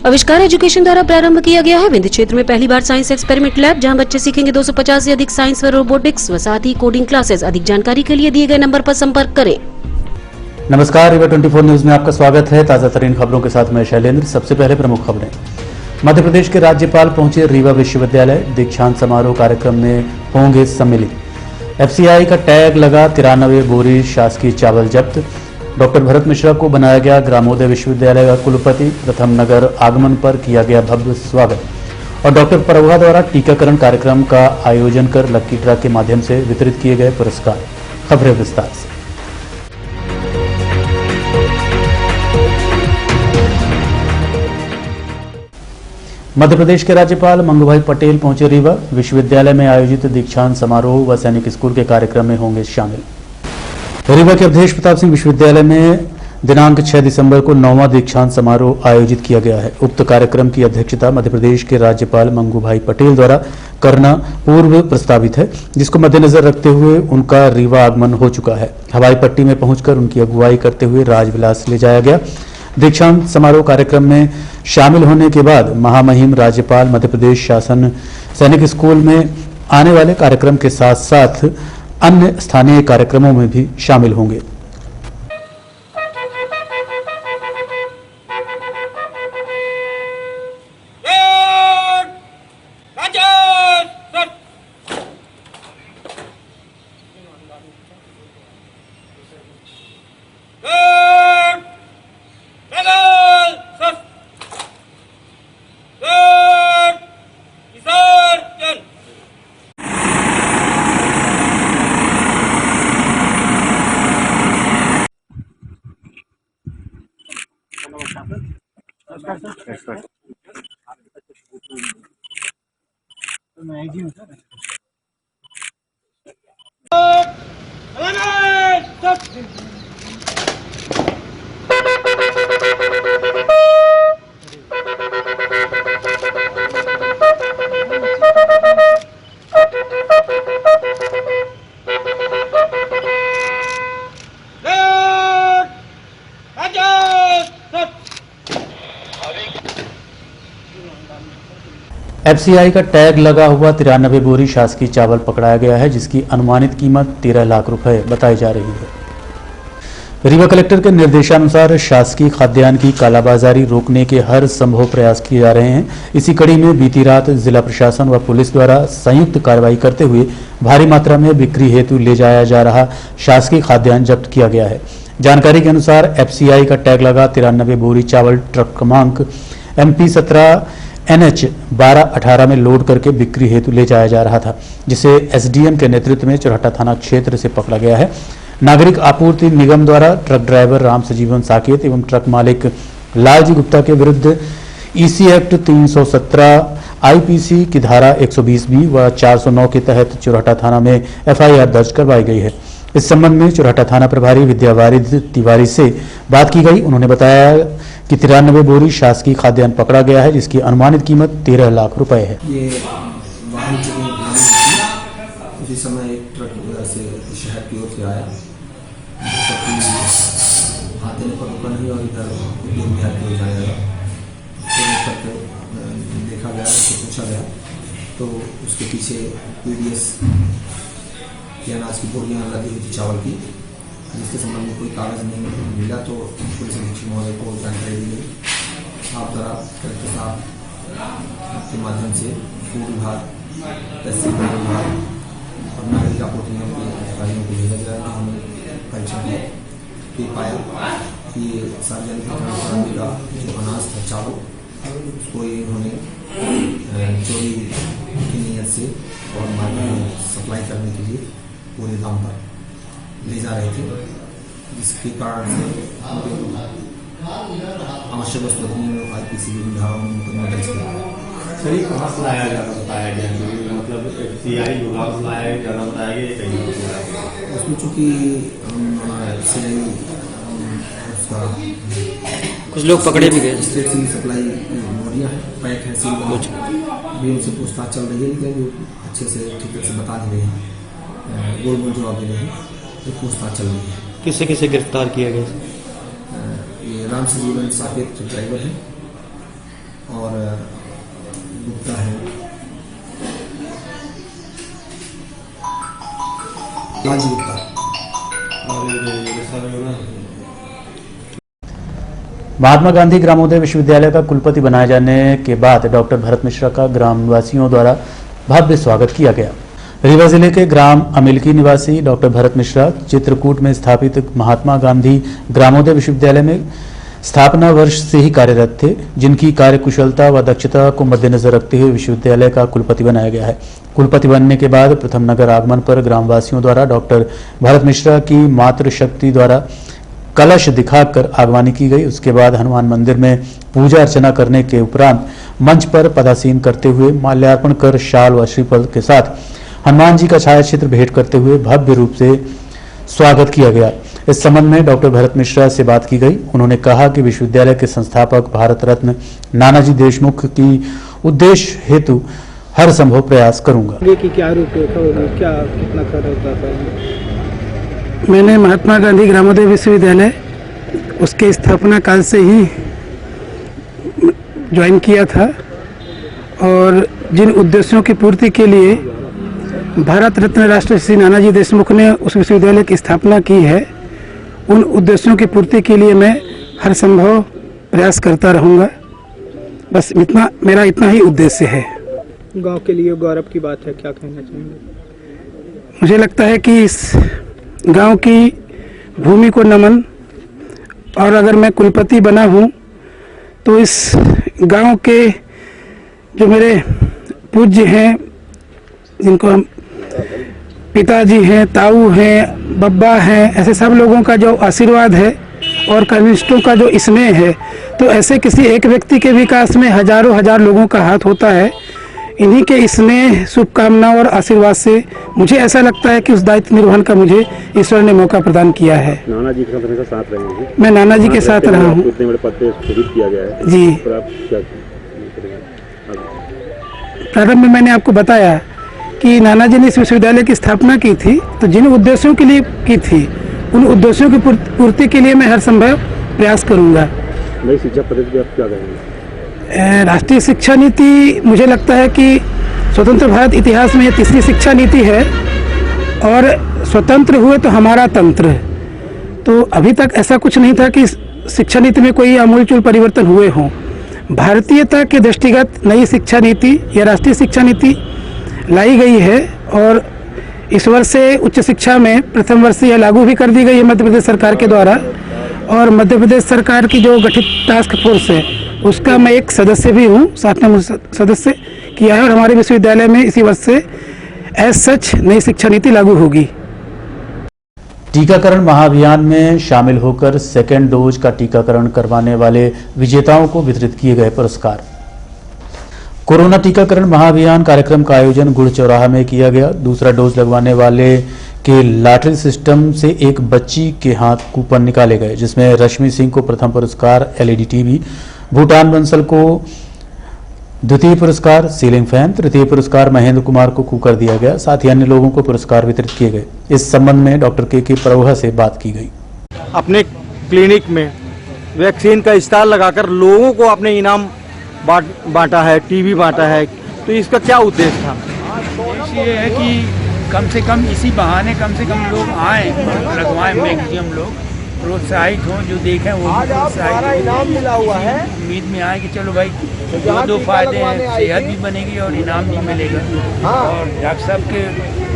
आविष्कार एजुकेशन द्वारा प्रारंभ किया गया है विंध्य क्षेत्र में पहली बार साइंस एक्सपेरिमेंट लैब, जहां बच्चे सीखेंगे 250 से अधिक साइंस व रोबोटिक्स व साथ ही कोडिंग क्लासेस। अधिक जानकारी के लिए दिए गए नंबर पर संपर्क करें। नमस्कार, रिवा 24 न्यूज में आपका स्वागत है। ताजा तरीन खबरों के साथ मैं शैलेंद्र। सबसे पहले प्रमुख खबरें। मध्य प्रदेश के राज्यपाल पहुंचे रीवा विश्वविद्यालय, दीक्षांत समारोह कार्यक्रम में होंगे सम्मिलित। एफसीआई का टैग लगा 93 बोरी शासकीय चावल जब्त। डॉक्टर भरत मिश्रा को बनाया गया ग्रामोदय विश्वविद्यालय का कुलपति। प्रथम नगर आगमन पर किया गया भव्य स्वागत। और डॉक्टर परवा द्वारा टीकाकरण कार्यक्रम का आयोजन कर लक्की ड्रा के माध्यम से वितरित किए गए पुरस्कार। खबरें विस्तार से। मध्य प्रदेश के राज्यपाल मंगूभाई पटेल पहुंचे रीवा विश्वविद्यालय में आयोजित दीक्षांत समारोह व सैनिक स्कूल के कार्यक्रम में होंगे शामिल। रीवा के अवधेश प्रताप सिंह विश्वविद्यालय में दिनांक 6 दिसंबर को 9वां दीक्षांत समारोह आयोजित किया गया है। उक्त कार्यक्रम की अध्यक्षता मध्य प्रदेश के राज्यपाल मंगूभाई पटेल द्वारा करना पूर्व प्रस्तावित है, जिसको मद्देनजर रखते हुए उनका रीवा आगमन हो चुका है। हवाई पट्टी में पहुंचकर उनकी अगुवाई करते हुए राजविलास ले जाया गया। दीक्षांत समारोह कार्यक्रम में शामिल होने के बाद महामहिम राज्यपाल मध्य प्रदेश शासन सैनिक स्कूल में आने वाले कार्यक्रम के साथ साथ अन्य स्थानीय कार्यक्रमों में भी शामिल होंगे। एफसीआई का टैग लगा हुआ 93 बोरी शासकीय चावल पकड़ाया गया है, जिसकी अनुमानित कीमत 13 लाख रुपए बताई जा रही है। रीवा कलेक्टर के निर्देशानुसार शासकीय खाद्यान्न की कालाबाजारी रोकने के हर संभव प्रयास किए जा रहे हैं। इसी कड़ी में बीती रात जिला प्रशासन व पुलिस द्वारा संयुक्त कार्रवाई करते हुए भारी मात्रा में बिक्री हेतु ले जाया जा रहा शासकीय खाद्यान्न जब्त किया गया है। जानकारी के अनुसार एफसीआई का टैग लगा 93 बोरी चावल ट्रक क्रमांक MP 17 NH 1218 में लोड करके बिक्री हेतु ले जाया जा रहा था, जिसे SDM के नेतृत्व में चौराहा थाना क्षेत्र से पकड़ा गया है। नागरिक आपूर्ति निगम द्वारा ट्रक ड्राइवर राम सजीवन साकेत एवं ट्रक मालिक लालजी गुप्ता के विरुद्ध EC एक्ट 317 IPC की धारा 120B व 409 के तहत चौराहा थाना में FIR दर्ज करवाई गई है। इस संबंध में चौराहा थाना प्रभारी विद्यावारिद तिवारी से बात की गई। उन्होंने बताया कि 93 बोरी शासकीय खाद्यान्न पकड़ा गया है, जिसकी अनुमानित कीमत 13 लाख रुपए है। ये वाहन उसी समय एक ट्रक उधर से शहर की ओर से आया, आते पर रुका नहीं और इधर बिहार की ओर जाने लगा। देखा गया, उससे पूछा गया तो उसके पीछे PDS के अनाज की बोरियां लगी हुई थी चावल की, जिसके संबंध में कोई कागज नहीं मिला। तो पुलिस अधीक्षक महोदय को जानकारी दी गई। आप द्वारा कलेक्टर साहब के माध्यम से फूड विभाग, तहसील विभाग और नागरिक आपूर्ति निगम के अधिकारियों को भेजा गया। तो हमने परीक्षण किया तो पाया कि सार्वजनिक वितरण का जो अनाज था चावल, उसको इन्होंने चोरी की नीयत से और मार्केट में सप्लाई करने के लिए पूरे दाम पर ले जा रहे थे, जिसके कारण से आवश्यक वस्तु अधिनियम IPC की धाराओं में मुकदमा दर्ज किया। सर, ये कहाँ से लाया जा रहा बताया गया, मतलब CI विभाग से लाया जा रहा बताया गया कहीं? उसमें चूँकि कुछ लोग पकड़े भी गए। स्टेट सिविल सप्लाई बोरियाँ हैं, पैक है, सील भी उनसे पूछताछ चल रही है, लेकिन वो अच्छे से ठीक से बता दे रहे हैं, गोल गोल जवाब दे रहे हैं, तो पूछताछ चल रही है। किसे किसे गिरफ्तार किया गया? ये राम सजीवन साकेत ड्राइवर है लालजी गुप्ता। और ये सर ना महात्मा गांधी ग्रामोदय विश्वविद्यालय का कुलपति बनाए जाने के बाद डॉक्टर भरत मिश्रा का ग्राम निवासियों द्वारा भव्य स्वागत किया गया। रीवा जिले के ग्राम अमिलकी निवासी डॉक्टर भरत मिश्रा चित्रकूट में स्थापित महात्मा गांधी ग्रामोदय विश्वविद्यालय में स्थापना वर्ष से ही कार्यरत थे, जिनकी कार्यकुशलता व दक्षता को मद्देनजर रखते हुए विश्वविद्यालय का कुलपति बनाया गया है। कुलपति बनने के बाद प्रथम नगर आगमन पर ग्रामवासियों द्वारा डॉक्टर भरत मिश्रा की मातृशक्ति द्वारा कलश दिखाकर आगवानी की गई। उसके बाद हनुमान मंदिर में पूजा अर्चना करने के उपरांत मंच पर पदासीन करते हुए माल्यार्पण कर शाल व श्रीफल के साथ हनुमान जी का छायाचित्र भेंट करते हुए भव्य रूप से स्वागत किया गया। इस संबंध में डॉक्टर भरत मिश्रा से बात की गई। उन्होंने कहा कि विश्वविद्यालय के संस्थापक भारत रत्न नानाजी देशमुख की उद्देश्य हेतु हर संभव प्रयास करूंगा। कि क्या रूपरेखा होगी, क्या कितना खर्च होता था? मैंने महात्मा गांधी ग्रामोदय विश्वविद्यालय उसके स्थापना काल से ही ज्वाइन किया था और जिन उद्देश्यों की पूर्ति के लिए भारत रत्न राष्ट्रपति श्री नानाजी देशमुख ने उस विश्वविद्यालय की स्थापना की है, उन उद्देश्यों की पूर्ति के लिए मैं हर संभव प्रयास करता रहूँगा। बस मेरा इतना ही उद्देश्य है। गांव के लिए गौरव की बात है, क्या कहना चाहेंगे? मुझे लगता है कि इस गांव की भूमि को नमन, और अगर मैं कुलपति बना हूँ तो इस गांव के जो मेरे पूज्य हैं, जिनको हम पिताजी हैं, ताऊ हैं, बब्बा हैं, ऐसे सब लोगों का जो आशीर्वाद है और कनिष्ठों का जो स्नेह है, तो ऐसे किसी एक व्यक्ति के विकास में हजारों हजार लोगों का हाथ होता है। इन्हीं के स्नेह, शुभकामनाओं और आशीर्वाद से मुझे ऐसा लगता है कि उस दायित्व निर्वहन का मुझे ईश्वर ने मौका प्रदान किया है। नाना जी के साथ हमेशा साथ रहे हैं। मैं नाना जी के साथ रहा हूँ। इतने बड़े पद पे शहीद किया गया है जी। पर आप क्या प्रारंभ में मैंने आपको बताया कि नाना जी ने इस विश्वविद्यालय की स्थापना की थी, तो जिन उद्देश्यों के लिए की थी उन उद्देश्यों की पूर्ति के लिए मैं हर संभव प्रयास करूंगा। नई शिक्षा पद्धति आप क्या कहेंगे? राष्ट्रीय शिक्षा नीति मुझे लगता है कि स्वतंत्र भारत इतिहास में यह तीसरी शिक्षा नीति है और स्वतंत्र हुए तो हमारा तंत्र। तो अभी तक ऐसा कुछ नहीं था कि शिक्षा नीति में कोई आमूलचूल परिवर्तन हुए हों। भारतीयता के दृष्टिगत नई शिक्षा नीति या राष्ट्रीय शिक्षा नीति लाई गई है और इस वर्ष से उच्च शिक्षा में प्रथम वर्ष से यह लागू भी कर दी गई है मध्य प्रदेश सरकार के द्वारा। और मध्य प्रदेश सरकार की जो गठित टास्क फोर्स है उसका मैं एक सदस्य भी हूँ, साथ में सदस्य किया है और हमारे विश्वविद्यालय में इसी वर्ष से एज सच नई शिक्षा नीति लागू होगी। टीकाकरण महाअभियान में शामिल होकर सेकेंड डोज का टीकाकरण करवाने वाले विजेताओं को वितरित किए गए पुरस्कार। कोरोना टीकाकरण महाअभियान कार्यक्रम का आयोजन गुड़ चौराहा में किया गया। दूसरा डोज लगवाने वाले के लॉटरी सिस्टम से एक बच्ची के हाथ कूपन निकाले गए, जिसमें रश्मि सिंह को प्रथम पुरस्कार एलईडी टीवी, भूटान बंसल को द्वितीय पुरस्कार सीलिंग फैन, तृतीय पुरस्कार महेंद्र कुमार को कुकर दिया गया। साथ ही अन्य लोगों को पुरस्कार वितरित किए गए। इस संबंध में डॉक्टर के परोहा से बात की गई। अपने क्लिनिक में वैक्सीन का स्टॉल लगाकर लोगों को अपने इनाम बांटा है, टीवी बांटा है, तो इसका क्या उद्देश्य था? ये है कि कम से कम इसी बहाने कम से कम लोग आए, लगवाएं, मैक्सिमम लोग प्रोत्साहित हों, जो देखें वो प्रोत्साहित इनाम मिला हुआ है। उम्मीद में आए कि चलो भाई दो फायदे हैं, सेहत भी बनेगी और इनाम भी मिलेगा। और डॉक्टर साहब के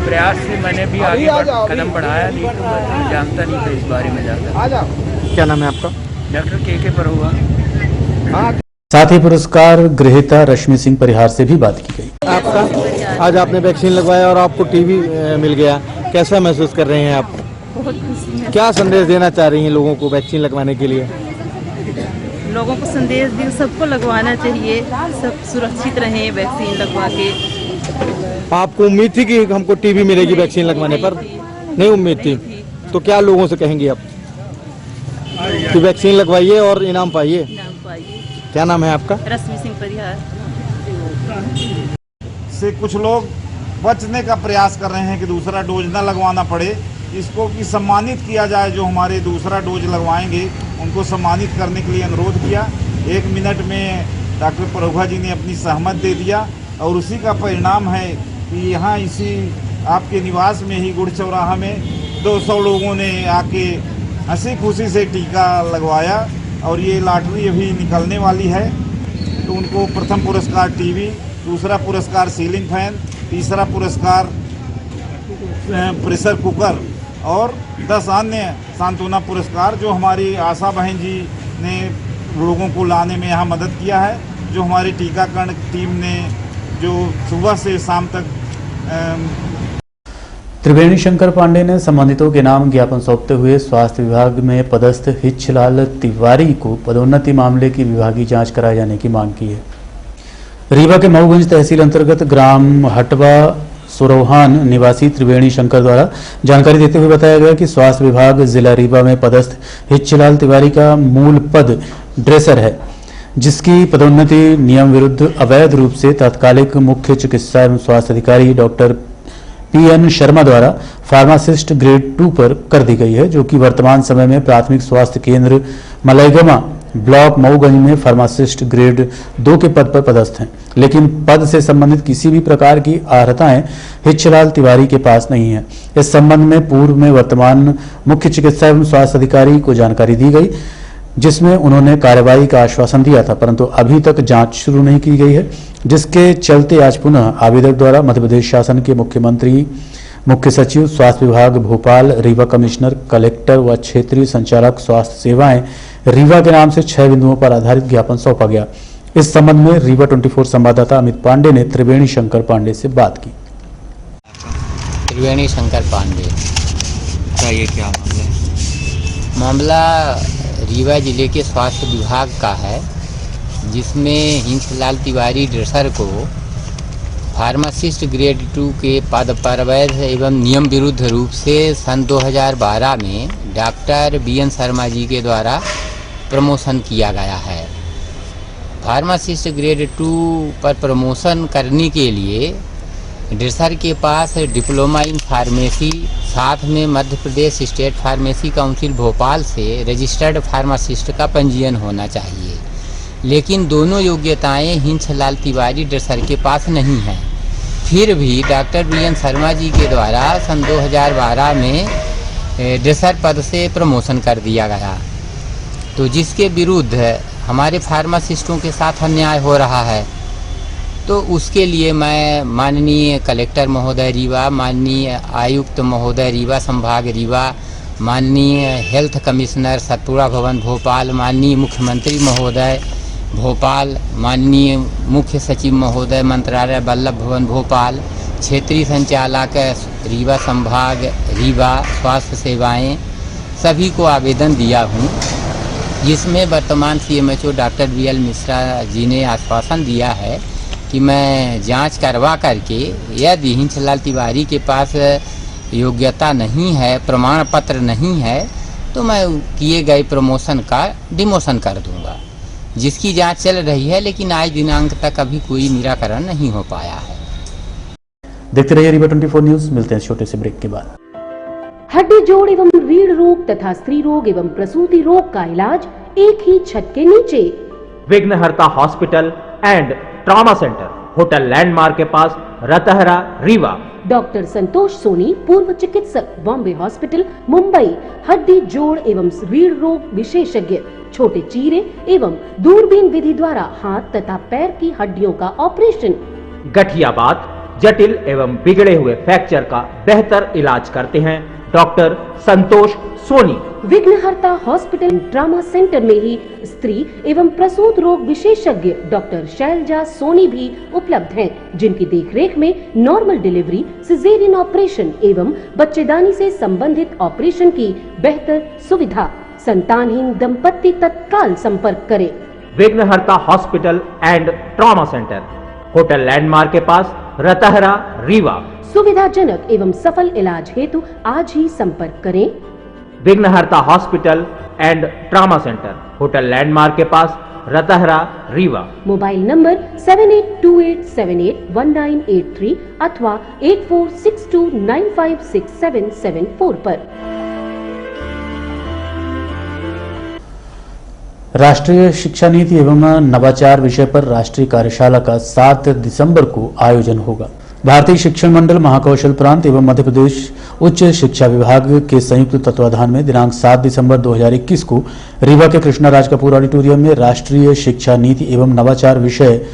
प्रयास से मैंने भी आगे कदम बढ़ाया, नहीं तो मैं जानता नहीं था इस बारे में ज़्यादा। क्या नाम है आपका? डॉक्टर के परोहा। साथ ही पुरस्कार ग्रहीता रश्मि सिंह परिहार से भी बात की गई। आपका आज आपने वैक्सीन लगवाया और आपको टीवी मिल गया, कैसा महसूस कर रहे हैं आप? बहुत खुशी है। क्या संदेश देना चाह रही हैं लोगों को वैक्सीन लगवाने के लिए? लोगों को संदेश दी, सबको लगवाना चाहिए, सब सुरक्षित रहें वैक्सीन लगवा के। आपको उम्मीद थी कि हमको टीवी मिलेगी वैक्सीन लगवाने पर? नहीं उम्मीद थी। तो क्या लोगों से कहेंगे आप कि वैक्सीन लगवाइए और इनाम पाइए? क्या नाम है आपका? रश्मि सिंह परिहार। से कुछ लोग बचने का प्रयास कर रहे हैं कि दूसरा डोज न लगवाना पड़े, इसको कि सम्मानित किया जाए। जो हमारे दूसरा डोज लगवाएंगे उनको सम्मानित करने के लिए अनुरोध किया। 1 मिनट में डॉक्टर परोहा जी ने अपनी सहमत दे दिया और उसी का परिणाम है कि यहाँ इसी आपके निवास में ही गुड़ चौराहा में 200 लोगों ने आके हंसी खुशी से टीका लगवाया और ये लॉटरी अभी निकलने वाली है। तो उनको प्रथम पुरस्कार टीवी, दूसरा पुरस्कार सीलिंग फैन, तीसरा पुरस्कार प्रेशर कुकर और 10 अन्य सांत्वना पुरस्कार जो हमारी आशा बहन जी ने लोगों को लाने में यहाँ मदद किया है, जो हमारी टीकाकरण टीम ने जो सुबह से शाम तक त्रिवेणी शंकर पांडे ने संबंधितों के नाम ज्ञापन सौंपते हुए स्वास्थ्य विभाग में पदस्थ हिच्छलाल तिवारी को पदोन्नति मामले की विभागीय जांच कराए जाने की मांग की है। रीवा के मऊगंज तहसील अंतर्गत ग्राम हटवा सुरोहान निवासी त्रिवेणी शंकर द्वारा जानकारी देते हुए बताया गया कि स्वास्थ्य विभाग जिला रीवा में पदस्थ हिच्छलाल तिवारी का मूल पद ड्रेसर है, जिसकी पदोन्नति नियम विरुद्ध अवैध रूप से तत्कालिक मुख्य चिकित्सा एवं स्वास्थ्य अधिकारी डॉक्टर PN शर्मा द्वारा फार्मासिस्ट ग्रेड 2 पर कर दी गई है, जो कि वर्तमान समय में प्राथमिक स्वास्थ्य केंद्र मलैगमा ब्लॉक मऊगंज में फार्मासिस्ट ग्रेड 2 के पद पर पदस्थ हैं, लेकिन पद से संबंधित किसी भी प्रकार की अर्हताएं हिच्छलाल तिवारी के पास नहीं है। इस संबंध में पूर्व में वर्तमान मुख्य चिकित्सा एवं स्वास्थ्य अधिकारी को जानकारी दी गई, जिसमें उन्होंने कार्रवाई का आश्वासन दिया था, परंतु अभी तक जांच शुरू नहीं की गई है, जिसके चलते आज पुनः आवेदक द्वारा मध्य प्रदेश शासन के मुख्यमंत्री, मुख्य सचिव, स्वास्थ्य विभाग भोपाल, रीवा कमिश्नर, कलेक्टर व क्षेत्रीय संचालक स्वास्थ्य सेवाएं रीवा के नाम से 6 बिंदुओं पर आधारित ज्ञापन सौंपा गया। इस संबंध में रीवा 24 संवाददाता अमित पांडे ने त्रिवेणी शंकर पांडे से बात की। त्रिवेणी शंकर पांडे, बताइए क्या मामला है? मामला रीवा जिले के स्वास्थ्य विभाग का है, जिसमें हिंसलाल तिवारी ड्रेसर को फार्मासिस्ट ग्रेड 2 के पद पर अवैध एवं नियम विरुद्ध रूप से सन 2012 में डॉक्टर BN शर्मा जी के द्वारा प्रमोशन किया गया है। फार्मासिस्ट ग्रेड 2 पर प्रमोशन करने के लिए ड्रेसर के पास डिप्लोमा इन फार्मेसी, साथ में Madhya Pradesh state pharmacy council Bhopal से रजिस्टर्ड फार्मासिस्ट का पंजीयन होना चाहिए, लेकिन दोनों योग्यताएं हिंसलाल तिवारी ड्रेसर के पास नहीं हैं। फिर भी डॉक्टर BN शर्मा जी के द्वारा सन 2012 में ड्रेसर पद से प्रमोशन कर दिया गया, तो जिसके विरुद्ध हमारे फार्मासिस्टों के साथ अन्याय हो रहा है। तो उसके लिए मैं माननीय कलेक्टर महोदय रीवा, माननीय आयुक्त महोदय रीवा संभाग रीवा, माननीय हेल्थ कमिश्नर सतपुड़ा भवन भोपाल, माननीय मुख्यमंत्री महोदय भोपाल, माननीय मुख्य सचिव महोदय मंत्रालय वल्लभ भवन भोपाल, क्षेत्रीय संचालक रीवा संभाग रीवा स्वास्थ्य सेवाएं, सभी को आवेदन दिया हूँ, जिसमें वर्तमान CMHO doctor BL Mishra ji ने आश्वासन दिया है कि मैं जांच करवा करके यदि हिंसलाल तिवारी के पास योग्यता नहीं है, प्रमाण पत्र नहीं है, तो मैं किए गए प्रमोशन का डिमोशन कर दूंगा, जिसकी जांच चल रही है, लेकिन आज दिनांक तक अभी कोई निराकरण नहीं हो पाया है। देखते रहिए रीवा 24 न्यूज। मिलते हैं छोटे से ब्रेक के बाद। हड्डी जोड़ एवं रीढ़ रोग तथा स्त्री रोग एवं प्रसूति रोग का इलाज एक ही छत के नीचे। विघ्नहर्ता hospital and trauma centre, hotel landmark के पास, रतहरा, रीवा। डॉक्टर संतोष सोनी, पूर्व चिकित्सक, बॉम्बे हॉस्पिटल, मुंबई। हड्डी जोड़ एवं रीढ़ रोग विशेषज्ञ, छोटे चीरे एवं दूरबीन विधि द्वारा हाथ तथा पैर की हड्डियों का ऑपरेशन। गठियाबात, जटिल एवं बिगड़े हुए फ्रैक्चर का बेहतर इलाज करते हैं डॉक्टर संतोष सोनी। विघ्नहर्ता हॉस्पिटल ट्रॉमा सेंटर में ही स्त्री एवं प्रसूत रोग विशेषज्ञ डॉक्टर शैलजा सोनी भी उपलब्ध हैं, जिनकी देखरेख में नॉर्मल डिलीवरी, सिजेरियन ऑपरेशन एवं बच्चेदानी से संबंधित ऑपरेशन की बेहतर सुविधा। संतानहीन दंपत्ति तत्काल संपर्क करें। विघ्नहर्ता hospital and trauma centre, hotel landmark के पास, रतहरा, रीवा। सुविधाजनक एवं सफल इलाज हेतु आज ही संपर्क करें। विघ्नहर्ता hospital and trauma centre, hotel landmark के पास, रतहरा, रीवा। मोबाइल नंबर 7828781983 अथवा 8462956774 पर। राष्ट्रीय शिक्षा नीति एवं नवाचार विषय पर राष्ट्रीय कार्यशाला का 7 दिसंबर को आयोजन होगा। भारतीय शिक्षण मंडल महाकौशल प्रांत एवं मध्य प्रदेश उच्च शिक्षा विभाग के संयुक्त तत्वाधान में दिनांक 7 दिसंबर 2021 को रीवा के कृष्णा राज कपूर ऑडिटोरियम में राष्ट्रीय शिक्षा नीति एवं नवाचार विषय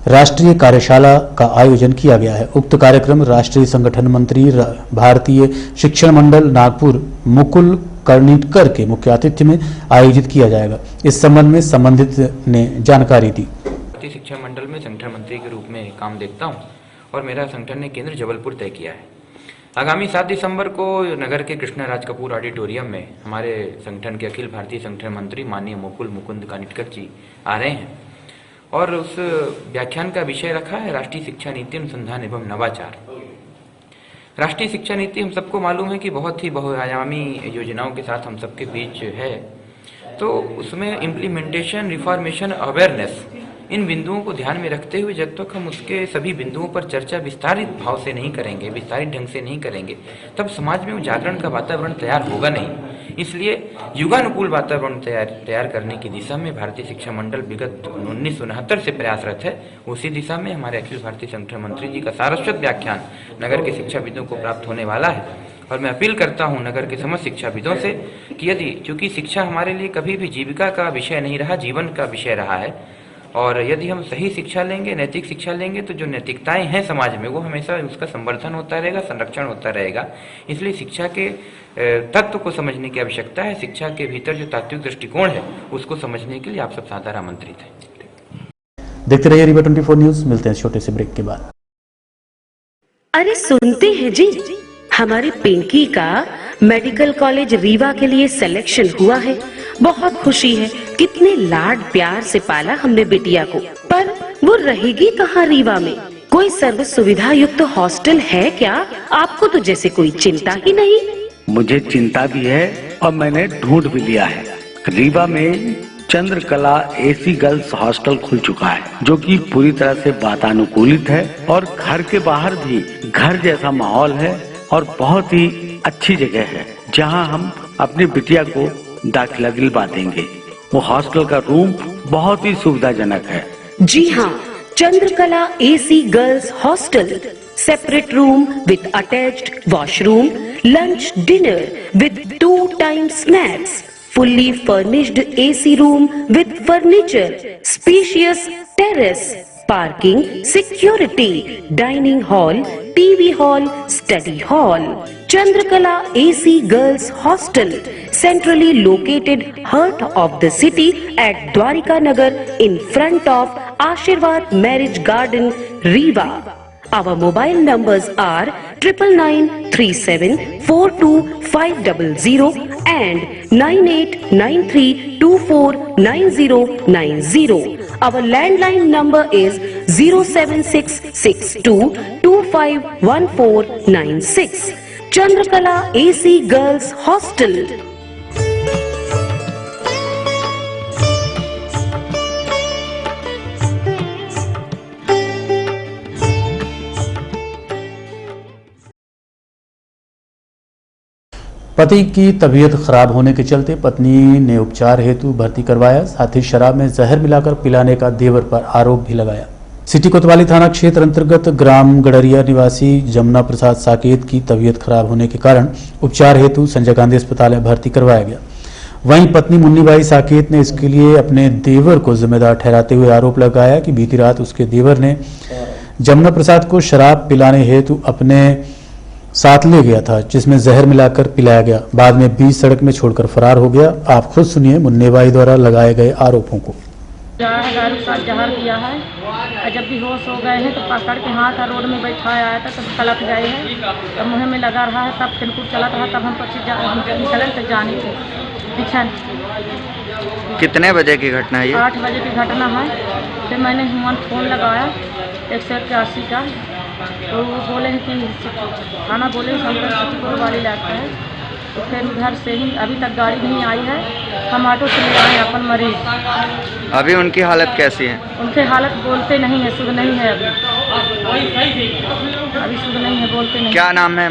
राष्ट्रीय कार्यशाला का आयोजन किया गया है। उक्त कार्यक्रम राष्ट्रीय संगठन मंत्री भारतीय शिक्षण मंडल नागपुर मुकुल कर्णिटकर के मुख्य आतिथ्य में आयोजित किया जाएगा। इस संबंध में संबंधित ने जानकारी दी। भारतीय शिक्षा मंडल में संगठन मंत्री के रूप में काम देखता हूं और मेरा संगठन ने केंद्र जबलपुर तय किया है। आगामी 7 दिसंबर को नगर के कृष्णा राज कपूर ऑडिटोरियम में हमारे संगठन के अखिल भारतीय संगठन मंत्री माननीय मुकुल मुकुंद कर्णिटकर जी आ रहे हैं और उस व्याख्यान का विषय रखा है राष्ट्रीय शिक्षा नीति अनुसंधान एवं नवाचार। राष्ट्रीय शिक्षा नीति हम सबको मालूम है कि बहुत ही बहुआयामी योजनाओं के साथ हम सबके बीच है, तो उसमें इम्प्लीमेंटेशन, रिफॉर्मेशन, अवेयरनेस, इन बिंदुओं को ध्यान में रखते हुए जब तक हम उसके सभी बिंदुओं पर चर्चा विस्तारित भाव से नहीं करेंगे, विस्तारित ढंग से नहीं करेंगे, तब समाज में जागरण का वातावरण तैयार होगा नहीं। इसलिए युगानुकूल वातावरण तैयार करने की दिशा में भारतीय शिक्षा मंडल विगत 1969 से प्रयासरत है। उसी दिशा में हमारे अखिल भारतीय संगठन मंत्री जी का सारस्वत व्याख्यान नगर के शिक्षाविदों को प्राप्त होने वाला है और मैं अपील करता हूं नगर के समस्त शिक्षाविदों से कि यदि, चूंकि शिक्षा हमारे लिए कभी भी जीविका का विषय नहीं रहा, जीवन का विषय रहा है, और यदि हम सही शिक्षा लेंगे, नैतिक शिक्षा लेंगे, तो जो नैतिकताएं हैं समाज में वो हमेशा उसका संवर्धन होता रहेगा, संरक्षण होता रहेगा। इसलिए शिक्षा के तत्व को समझने की आवश्यकता है। शिक्षा के भीतर जो तात्विक दृष्टिकोण है उसको समझने के लिए आप सब सादर आमंत्रित हैं। देखते रहिए रीवा 24 न्यूज। मिलते हैं छोटे से ब्रेक के बाद। अरे सुनते हैं जी, हमारी पिंकी का मेडिकल कॉलेज रीवा के लिए सिलेक्शन हुआ है। बहुत खुशी है। कितने लाड प्यार से पाला हमने बिटिया को, पर वो रहेगी कहाँ रीवा में? कोई सर्व सुविधा युक्त हॉस्टल है क्या? आपको तो जैसे कोई चिंता ही नहीं। मुझे चिंता भी है और मैंने ढूंढ भी लिया है। रीवा में चंद्रकला एसी गर्ल्स हॉस्टल खुल चुका है, जो कि पूरी तरह से वातानुकूलित है और घर के बाहर भी घर जैसा माहौल है और बहुत ही अच्छी जगह है, जहां हम अपनी बिटिया को दाखिला दिलवा देंगे। वो हॉस्टल का रूम बहुत ही सुविधाजनक है। जी हाँ, Chandrakala AC girls hostel, separate room with attached washroom, lunch dinner with 2 time snacks, fully furnished AC room with furniture, spacious terrace, parking, security, dining hall, TV hall, study hall. Chandrakala AC Girls Hostel, centrally located heart of the city at Dwarika Nagar in front of Ashirwad Marriage Garden, Rewa. Our mobile numbers are 9937425500 and 9893249090. Our landline number is 07662251496. Chandrakala AC Girls Hostel. पति की तबीयत खराब होने के चलते पत्नी ने उपचार हेतु भर्ती करवाया, साथ ही शराब में जहर मिलाकर पिलाने का देवर पर आरोप भी लगाया। सिटी कोतवाली थाना क्षेत्र अंतर्गत ग्राम गड़रिया निवासी जमुना प्रसाद साकेत की तबीयत खराब होने के कारण उपचार हेतु संजय गांधी अस्पताल में भर्ती करवाया गया। वहीं पत्नी मुन्नीबाई साकेत ने इसके लिए अपने देवर को जिम्मेदार ठहराते हुए आरोप लगाया कि बीती रात उसके देवर ने जमुना प्रसाद को शराब पिलाने हेतु अपने साथ ले गया था, जिसमें जहर मिलाकर पिलाया गया। बाद में बीच सड़क में छोड़कर फरार हो गया। आप खुद सुनिए मुन्नीबाई द्वारा लगाए गए आरोपों को। दारू के साथ जहर दिया है और जब भी होश हो गए हैं तो पकड़ के हाथ रोड में बैठाया आया था, तब कलप गए हैं, तब मुँह में लगा रहा है, तब तिनकुट चला रहा, तब हम निकले तो जाने थे पीछा। कितने बजे की घटना है ये? 8 बजे की घटना है। फिर मैंने हुमान फोन लगाया 181 का, तो वो बोले हैं कि थाना बोले शंकर सिटी कोतवाली लाता है। तो फिर उधर से ही अभी तक गाड़ी नहीं आई है, हम ऑटो से ले आए अपन मरीज। अभी उनकी हालत कैसी है? उनकी हालत बोलते नहीं है, शुद्ध नहीं है अभी शुद्ध नहीं है, बोलते नहीं। क्या नाम है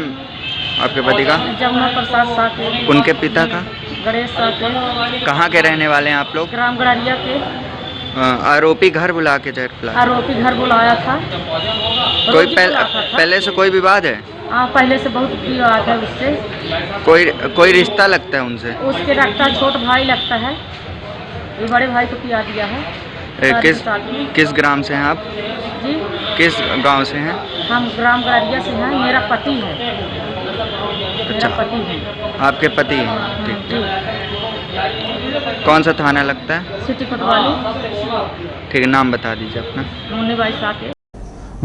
आपके पति का? जमुना प्रसाद साकेत। उनके पिता का? गणेश साकेत। कहाँ के रहने वाले हैं आप लोग? ग्राम गड़रिया के। आरोपी घर बुला के जहर पिलाया? आरोपी घर बुलाया था। कोई पहले से कोई विवाद है? हाँ, पहले से बहुत विवाद है उससे। कोई रिश्ता लगता है उनसे? उसके लगता छोट भाई लगता है, ये बड़े भाई को पिया दिया है। किस ग्राम से हैं आप? जी, किस गांव से हैं? हम ग्राम गरारिया से हैं। मेरा पति है। अच्छा, मेरा पति है। आपके पति हैं? ठीक। कौन सा थाना लगता है? सिटी कोतवाली। ठीक है, नाम बता दीजिए अपना। मुन्ने by Sakya.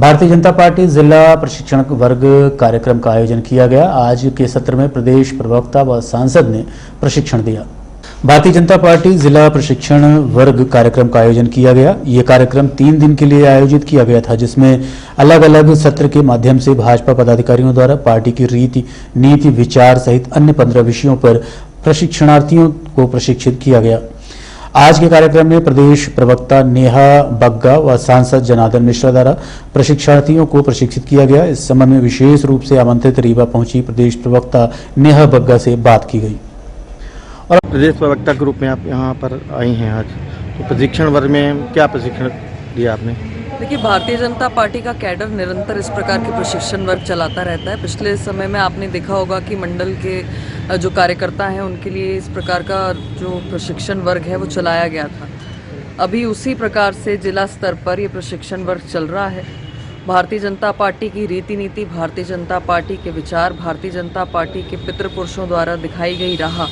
Bharatiya Janata party जिला प्रशिक्षण वर्ग कार्यक्रम का आयोजन किया गया। आज के सत्र में प्रदेश प्रवक्ता व सांसद ने प्रशिक्षण दिया। भारतीय जनता पार्टी जिला प्रशिक्षण वर्ग कार्यक्रम का आयोजन किया गया। ये कार्यक्रम 3 दिन के लिए आयोजित किया गया था, जिसमें अलग अलग सत्र के माध्यम से भाजपा पदाधिकारियों द्वारा पार्टी की रीति, नीति, विचार सहित अन्य 15 विषयों पर प्रशिक्षणार्थियों को प्रशिक्षित किया गया। आज के कार्यक्रम में प्रदेश प्रवक्ता नेहा बग्गा व सांसद जनार्दन मिश्रा द्वारा प्रशिक्षार्थियों को प्रशिक्षित किया गया। इस संबंध में विशेष रूप से आमंत्रित रीवा पहुंची प्रदेश प्रवक्ता नेहा बग्गा से बात की गई। और प्रदेश प्रवक्ता के रूप में आप यहाँ पर आई हैं आज, तो प्रशिक्षण वर्ग में क्या प्रशिक्षण दिया आपने? देखिए, भारतीय जनता पार्टी का कैडर निरंतर इस प्रकार के प्रशिक्षण वर्ग चलाता रहता है। पिछले समय में आपने देखा होगा कि मंडल के जो कार्यकर्ता हैं उनके लिए इस प्रकार का जो प्रशिक्षण वर्ग है वो चलाया गया था। अभी उसी प्रकार से जिला स्तर पर ये प्रशिक्षण वर्ग चल रहा है। भारतीय जनता पार्टी की रीति नीति, भारतीय जनता पार्टी के विचार, भारतीय जनता पार्टी के पितृपुरुषों द्वारा दिखाई गई राह,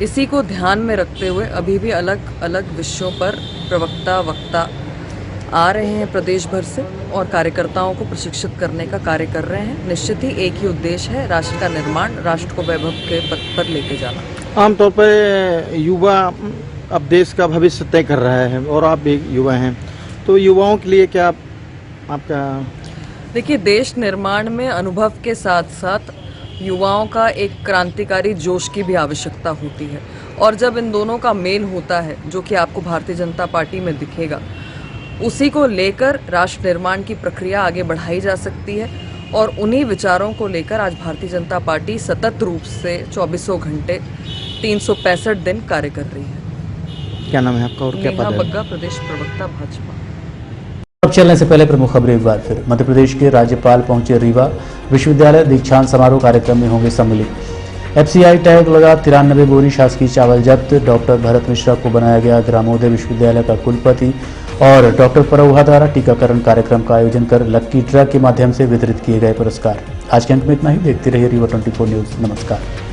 इसी को ध्यान में रखते हुए अभी भी अलग अलग विषयों पर प्रवक्ता वक्ता आ रहे हैं प्रदेश भर से और कार्यकर्ताओं को प्रशिक्षित करने का कार्य कर रहे हैं। निश्चित ही एक ही उद्देश्य है, राष्ट्र का निर्माण, राष्ट्र को वैभव के पथ पर लेके जाना। आमतौर पर युवा अब देश का भविष्य तय कर रहा है और आप भी युवा हैं, तो युवाओं के लिए क्या आपका? देखिए, देश निर्माण में अनुभव के साथ साथ युवाओं का एक क्रांतिकारी जोश की भी आवश्यकता होती है और जब इन दोनों का मेल होता है, जो कि आपको भारतीय जनता पार्टी में दिखेगा, उसी को लेकर राष्ट्र निर्माण की प्रक्रिया आगे बढ़ाई जा सकती है और उन्हीं विचारों को लेकर आज भारतीय जनता पार्टी सतत रूप से 24 घंटे 365 दिन कार्य कर रही है। क्या नाम है आपका और क्या पद है? नेहा बग्गा, प्रदेश प्रवक्ता भाजपा। अब चलने से पहले प्रमुख खबरें एक बार फिर। मध्य प्रदेश के राज्यपाल पहुंचे रीवा, विश्वविद्यालय दीक्षांत समारोह कार्यक्रम में होंगे सम्मिलित। एफसीआई टैग लगा 93 बोरी शासकीय चावल जब्त। डॉक्टर भरत मिश्रा को बनाया गया ग्रामोदय विश्वविद्यालय का कुलपति और डॉक्टर परौहा द्वारा टीकाकरण कार्यक्रम का आयोजन कर लक्की ड्रा के माध्यम से वितरित किए गए पुरस्कार। आज के अंक में इतना ही। देखते रहिए रीवा 24 न्यूज। नमस्कार।